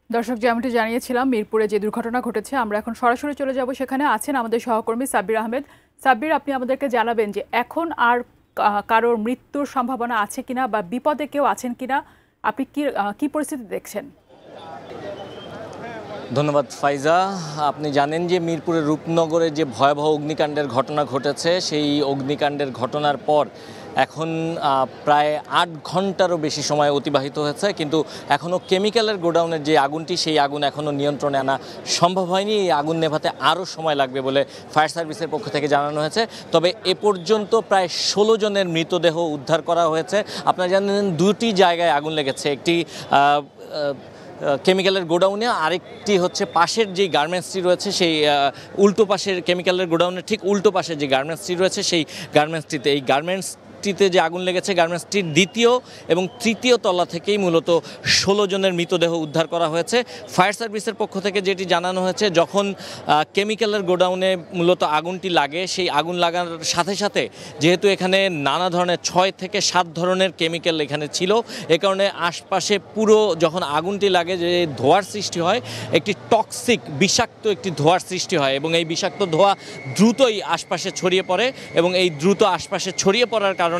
দর্শক যেমনটি জানিয়েছিলাম মিরপুরে যে দুর্ঘটনা ঘটেছে আমরা এখন সরাসরি চলে যাব সেখানে আছেন আমাদের সহকর্মী সাব্বির আহমেদ। সাব্বির, আপনি আমাদেরকে জানাবেন যে এখন আর কারোর মৃত্যুর সম্ভাবনা আছে কিনা বা বিপদে কেউ আছেন কিনা, আপনি কি কি পরিস্থিতি দেখছেন? ধন্যবাদ ফাইজা। আপনি জানেন যে মিরপুরের রূপনগরে যে ভয়াবহ অগ্নিকাণ্ডের ঘটনা ঘটেছে, সেই অগ্নিকাণ্ডের ঘটনার পর এখন প্রায় ৮ ঘন্টারও বেশি সময় অতিবাহিত হয়েছে, কিন্তু এখনও কেমিক্যালের গোডাউনের যে আগুনটি, সেই আগুন এখনও নিয়ন্ত্রণে আনা সম্ভব হয়নি। এই আগুন নেভাতে আরও সময় লাগবে বলে ফায়ার সার্ভিসের পক্ষ থেকে জানানো হয়েছে। তবে এ পর্যন্ত প্রায় ১৬ জনের মৃতদেহ উদ্ধার করা হয়েছে। আপনারা জানেন দুটি জায়গায় আগুন লেগেছে, একটি কেমিক্যালের গোডাউনে, আরেকটি হচ্ছে পাশের যে গার্মেন্টসটি রয়েছে সেই উল্টো পাশের কেমিক্যালের গোডাউনের ঠিক উল্টো পাশে যে গার্মেন্টসটি রয়েছে সেই গার্মেন্টসটিতে। এই গার্মেন্টসটিতে যে আগুন লেগেছে, গার্মেন্টসটির দ্বিতীয় এবং তৃতীয় তলা থেকেই মূলত ১৬ জনের মৃতদেহ উদ্ধার করা হয়েছে। ফায়ার সার্ভিসের পক্ষ থেকে যেটি জানানো হয়েছে, যখন কেমিক্যালের গোডাউনে মূলত আগুনটি লাগে, সেই আগুন লাগার সাথে সাথে যেহেতু এখানে নানা ধরনের ৬ থেকে ৭ ধরনের কেমিক্যাল এখানে ছিল, এ কারণে আশপাশে পুরো যখন আগুনটি লাগে যে ধোঁয়ার সৃষ্টি হয়, একটি টক্সিক বিষাক্ত একটি ধোঁয়ার সৃষ্টি হয় এবং এই বিষাক্ত ধোঁয়া দ্রুতই আশপাশে ছড়িয়ে পড়ে এবং এই দ্রুত আশপাশে ছড়িয়ে পড়ার কারণে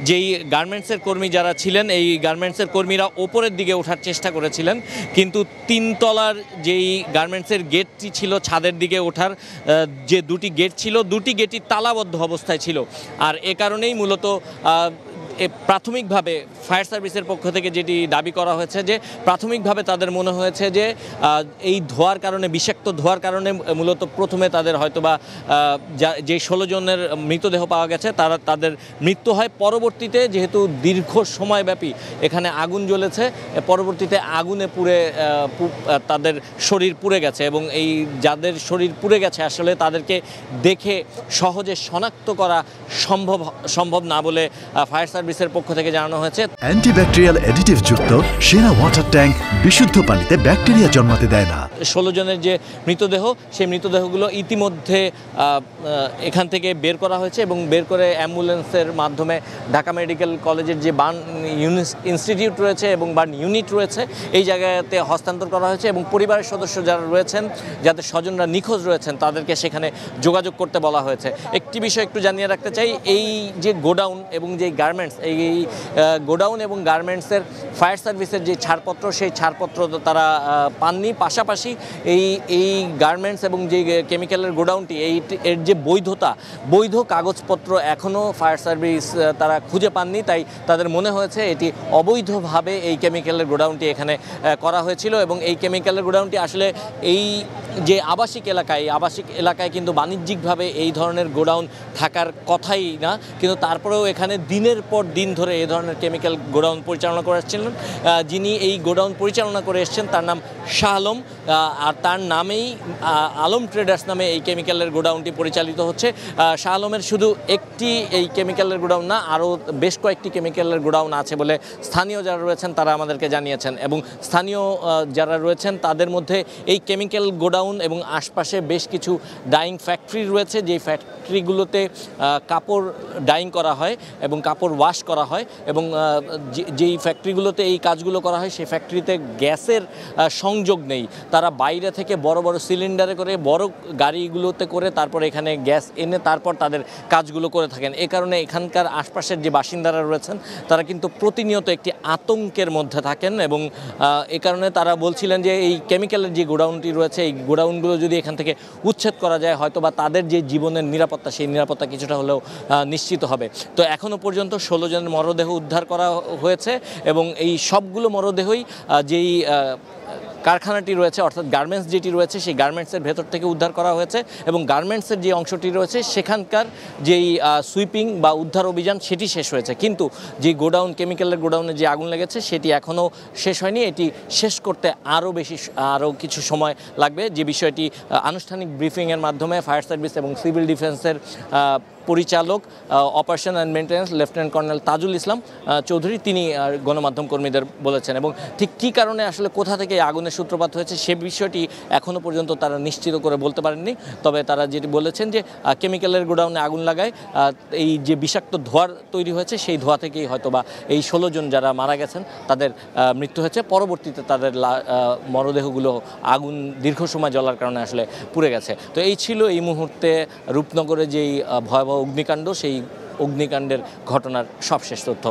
যেই গার্মেন্টসের কর্মী যারা ছিলেন, এই গার্মেন্টসের কর্মীরা ওপরের দিকে ওঠার চেষ্টা করেছিলেন, কিন্তু ৩ তলার যেই গার্মেন্টসের গেটটি ছিল, ছাদের দিকে ওঠার যে দুটি গেট ছিল, দুটি গেটই তালাবদ্ধ অবস্থায় ছিল। আর এ কারণেই মূলত প্রাথমিকভাবে ফায়ার সার্ভিসের পক্ষ থেকে যেটি দাবি করা হয়েছে যে প্রাথমিকভাবে তাদের মনে হয়েছে যে এই ধোঁয়ার কারণে, বিষাক্ত ধোঁয়ার কারণে মূলত প্রথমে তাদের হয়তোবা যে ১৬ জনের মৃতদেহ পাওয়া গেছে তাদের মৃত্যু হয়। পরবর্তীতে যেহেতু দীর্ঘ সময়ব্যাপী এখানে আগুন জ্বলেছে, পরবর্তীতে আগুনে পুড়ে তাদের শরীর পুড়ে গেছে এবং এই যাদের শরীর পুড়ে গেছে আসলে তাদেরকে দেখে সহজে শনাক্ত করা সম্ভব না বলে ফায়ার সার্ভিসের পক্ষ থেকে জানানো হয়েছে। অ্যান্টিব্যাকটেরিয়াল অ্যাডিটিভ যুক্ত সেরা ওয়াটার ট্যাঙ্ক বিশুদ্ধ পানিতে ব্যাকটেরিয়া জন্মাতে দেয় না। ১৬ জনের যে মৃতদেহ, সেই মৃতদেহগুলো ইতিমধ্যে এখান থেকে বের করা হয়েছে এবং বের করে অ্যাম্বুলেন্সের মাধ্যমে ঢাকা মেডিকেল কলেজের যে বার্ন ইনস্টিটিউট রয়েছে এবং বার্ন ইউনিট রয়েছে, এই জায়গাতে হস্তান্তর করা হয়েছে এবং পরিবারের সদস্য যারা রয়েছেন, যাদের স্বজনরা নিখোঁজ রয়েছেন, তাদেরকে সেখানে যোগাযোগ করতে বলা হয়েছে। একটি বিষয় একটু জানিয়ে রাখতে চাই, এই যে গোডাউন এবং যে গার্মেন্টস, এই গোডাউন এবং গার্মেন্টসের ফায়ার সার্ভিসের যে ছাড়পত্র, সেই ছাড়পত্র তারা পাননি। পাশাপাশি এই গার্মেন্টস এবং যে কেমিক্যালের গোডাউনটি, এর যে বৈধ কাগজপত্র এখনও ফায়ার সার্ভিস তারা খুঁজে পাননি। তাই তাদের মনে হয়েছে এটি অবৈধভাবে এই কেমিক্যালের গোডাউনটি এখানে করা হয়েছিল এবং এই কেমিক্যালের গোডাউনটি আসলে এই যে আবাসিক এলাকায় কিন্তু বাণিজ্যিকভাবে এই ধরনের গোডাউন থাকার কথাই না, কিন্তু তারপরেও এখানে দিনের পর দিন ধরে এই ধরনের কেমিক্যাল গোডাউন পরিচালনা করে আসছিলেন। যিনি এই গোডাউন পরিচালনা করে এসছেন তার নাম শাহ আলম, আর তার নামেই আলম ট্রেডার্স নামে এই কেমিক্যালের গোডাউনটি পরিচালিত হচ্ছে। শাহ আলমের শুধু একটি এই কেমিক্যালের গোডাউন না, আরও বেশ কয়েকটি কেমিক্যালের গোডাউন আছে বলে স্থানীয় যারা রয়েছেন তারা আমাদেরকে জানিয়েছেন এবং স্থানীয় যারা রয়েছেন তাদের মধ্যে এই কেমিক্যাল গোডাউন এবং আশপাশে বেশ কিছু ডাইং ফ্যাক্টরি রয়েছে, যেই ফ্যাক্টরিগুলোতে কাপড় ডাইং করা হয় এবং কাপড় ওয়াশ করা হয় এবং যেই ফ্যাক্টরিগুলোতে এই কাজগুলো করা হয় সেই ফ্যাক্টরিতে গ্যাসের সংযোগ নেই। তারা বাইরে থেকে বড় বড় সিলিন্ডারে করে, বড় গাড়িগুলোতে করে তারপর এখানে গ্যাস এনে তারপর তাদের কাজগুলো করে থাকেন। এই কারণে এখানকার আশপাশের যে বাসিন্দারা রয়েছেন তারা কিন্তু প্রতিনিয়ত একটি আতঙ্কের মধ্যে থাকেন এবং এ কারণে তারা বলছিলেন যে এই কেমিক্যালের যে গোডাউনটি রয়েছে, এই গোডাউনগুলো যদি এখান থেকে উচ্ছেদ করা যায় হয়তো বা তাদের যে জীবনের নিরাপত্তা, সেই নিরাপত্তা কিছুটা হলেও নিশ্চিত হবে। তো এখনও পর্যন্ত ১৬ জনের মরদেহ উদ্ধার করা হয়েছে এবং এই সবগুলো মরদেহই যেই কারখানাটি রয়েছে অর্থাৎ গার্মেন্টস যেটি রয়েছে সেই গার্মেন্টসের ভেতর থেকে উদ্ধার করা হয়েছে এবং গার্মেন্টসের যে অংশটি রয়েছে সেখানকার যেই সুইপিং বা উদ্ধার অভিযান সেটি শেষ হয়েছে, কিন্তু যে গোডাউন, কেমিক্যালের গোডাউনে যে আগুন লেগেছে সেটি এখনও শেষ হয়নি। এটি শেষ করতে আরও কিছু সময় লাগবে, যে বিষয়টি আনুষ্ঠানিক ব্রিফিংয়ের মাধ্যমে ফায়ার সার্ভিস এবং সিভিল ডিফেন্সের পরিচালক operation and maintenance lieutenant colonel Tajul Islam Chowdhury তিনি গণমাধ্যম কর্মীদের বলেছেন। এবং ঠিক কী কারণে আসলে কোথা থেকে আগুনের সূত্রপাত হয়েছে সে বিষয়টি এখনও পর্যন্ত তারা নিশ্চিত করে বলতে পারেননি। তবে তারা যেটি বলেছেন যে কেমিক্যালের গোডাউনে আগুন লাগায় এই যে বিষাক্ত ধোঁয়ার তৈরি হয়েছে সেই ধোঁয়া থেকেই হয়তোবা এই 16 জন যারা মারা গেছেন তাদের মৃত্যু হয়েছে। পরবর্তীতে তাদের মরদেহগুলো আগুন দীর্ঘ সময় জ্বলার কারণে আসলে পুড়ে গেছে। তো এই ছিল এই মুহূর্তে রূপনগরে যেই ভয়াবহ অগ্নিকাণ্ড, সেই অগ্নিকাণ্ডের ঘটনার সবশেষ তথ্য।